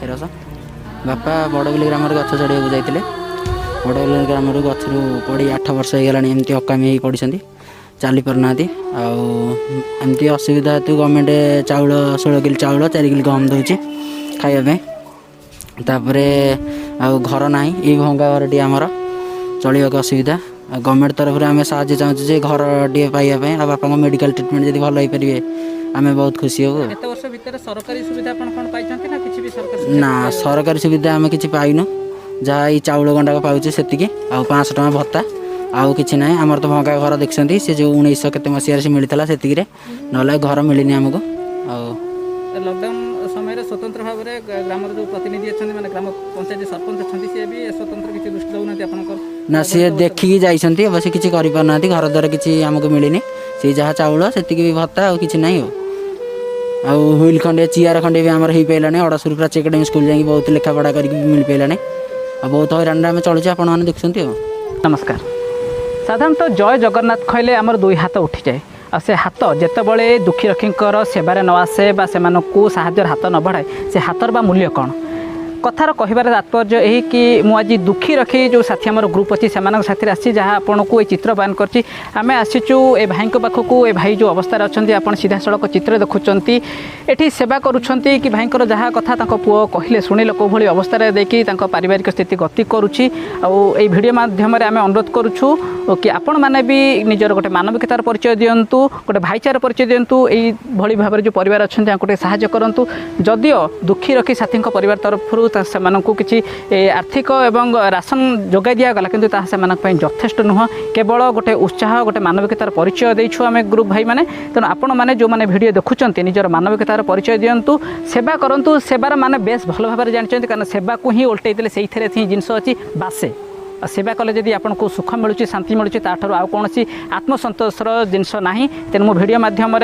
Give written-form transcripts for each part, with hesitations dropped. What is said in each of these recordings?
1300। बापा बड़बिल ग्राम गछ चढ़ाई जाते बड़बिल ग्राम गच पड़ी 8 वर्ष हो गलानी एमती अकामी हो पड़ी चली पारना आमती असुविधा हेतु गवर्नमेंट चाउल 16 किलो चाउल 4 किलो गहम दूसरी खावाई घर ना ये भंगा घर टी आमर चलवाक असुविधा गवर्नमेंट तरफ आम साहय चाहूँ घर टी पाइबापी आ बापा मेडिकल ट्रिटमेंट जब भल हो पारे आम बहुत खुशी हूँ। सरकारी सुविधा ना सरकारी सुविधा आम कि पाइनु जहाँ ये चाउल गंडाक पाचे से 500 टଙ୍କା भत्ता आउ कि ना आमर तो भंगा घर देखते सी जो 1900 केते मसीह से मिलता से ना घर मिलनी आमको लॉकडाउन समय स्वतंत्र भाव में ग्राम जो प्रतिनिधि अच्छा माने ग्राम पंचायत सरपंच अच्छा सी भी स्वतंत्र किसी दृष्टि दौना ना सी देखिकी जाइए अवश्य किसी करना घर द्वारा किसी आमको मिलनी सी जहाँ चाउल से भी भत्ता आ कि ना हुईल खंडे चेयर खंडे भी आमर हो पारानी अड़सुर प्राची एकेडमी स्कूल जाकि बहुत लेखा पढ़ा कर मिल पारानी बहुत हैरान आम चलुचे आप देखुं। नमस्कार साधारणतः जय जगन्नाथ कहले आमर 2 हाथ उठी जाए आ से हाथ जितेबले दुखी रक्षींकर सेवार न आसे साहाय्यर हाथ न बढ़ाए से हाथर बा मूल्य कौन कथार कहबार तात्पर्य यही कि मुझे दुखी रखी जो साथी आम ग्रुप अच्छी से साथी आसी जहाँ आपन को चित्र बयान करছি आम आसीचु ए भाई पाखक ए भाई जो अवस्था अच्छा आप सीधा सड़क चित्र देखुंट ये सेवा करुँच कि भाईर जहाँ कथा पुओ कहले शुणिल कौ भाई अवस्था देखिए पारिवारिक स्थिति गति करुँची भिडियो मध्यम आम अनुरोध करुँ कि आपण मैंने भी निजर गोटे मानविकतार परिचय दिंतु गोटे भाईचार परिचय दिंतु यही भाव में जो परिवार अच्छा गोटे साहाय्य करूँ जदिओ दुखी रखी साथी परिवार तरफ से किसी आर्थिक एवं राशन जोगाई दिगला कि यथेष्ट नुह केवल गोटे उत्साह गोटे मानविकतार परिचय देछुँ आम ग्रुप भाई मैंने तेणु आपण मैंने जो मैंने भिडियो देखुंत निजर मानविकतार परिचय दिंतु सेवा करूँ सेवार माने बेस भल भाव जानते कारण सेवा को ही उल्टे से जिनस अच्छी बासे सेवा कले जदि आपको सुख मिलूँ शांति मिलूँ ताठू आउ कौन आत्मसंतोषर जिनस ना तेणु मो भिडियो मध्यम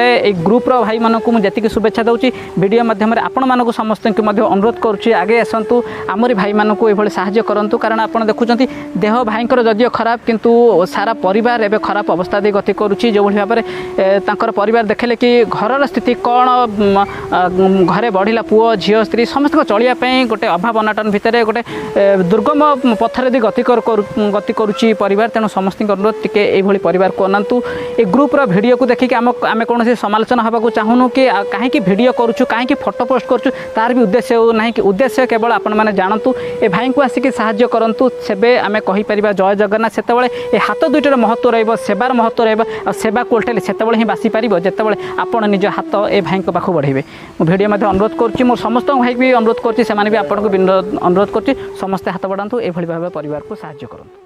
ग्रुप्र भाई मानक मुझे शुभेच्छा दूसरी भिडियो मध्यम आपण मानक समस्त अनुरोध करुँच आगे आसतु आमरी भाई मानक ये साहाय्य करूँ कारण आप देखुं देह भाईर जदिओ खराब किंतु सारा परिवार एवं खराब अवस्था दे गति करुँच जो भाव में परिवार देखले कि घर स्थिति कौन घरे बढ़ला पुओ झील स्त्री समस्त चलियापी गोटे अभाव अनाटन भितर गोटे दुर्गम पथर दी गति करुच्ची परिवार तेणु समस्त अनुरोध टिके यही परिवार को अनातु ए ग्रुप्र भिडियो को देखिए आम कौन समालोचना हाँको चाहूँ कि कहीं भिडियो करुँ कहीं फोटो पोस्ट करुँ तार भी उद्देश्य ना कि उद्देश्य केवल आपण मैंने जानतु ए भाई को आसिक साहाय्य करूँ सेबे आम कहीपर जय जगन्नाथ से ए हाथ दुईटार महत्व रबार महत्व रेवा को उल्टे से ही बासी पार जिते आपण निज हाथ ए भाई पाख बढ़े भिडियो मध्य अनुरोध करुँच मोर समस्त भाई भी अनुरोध करुँच भी आपको अनुरोध करुँच समस्ते हाथ बढ़ातु ये भाव परिवार को साहाय्य करूँ।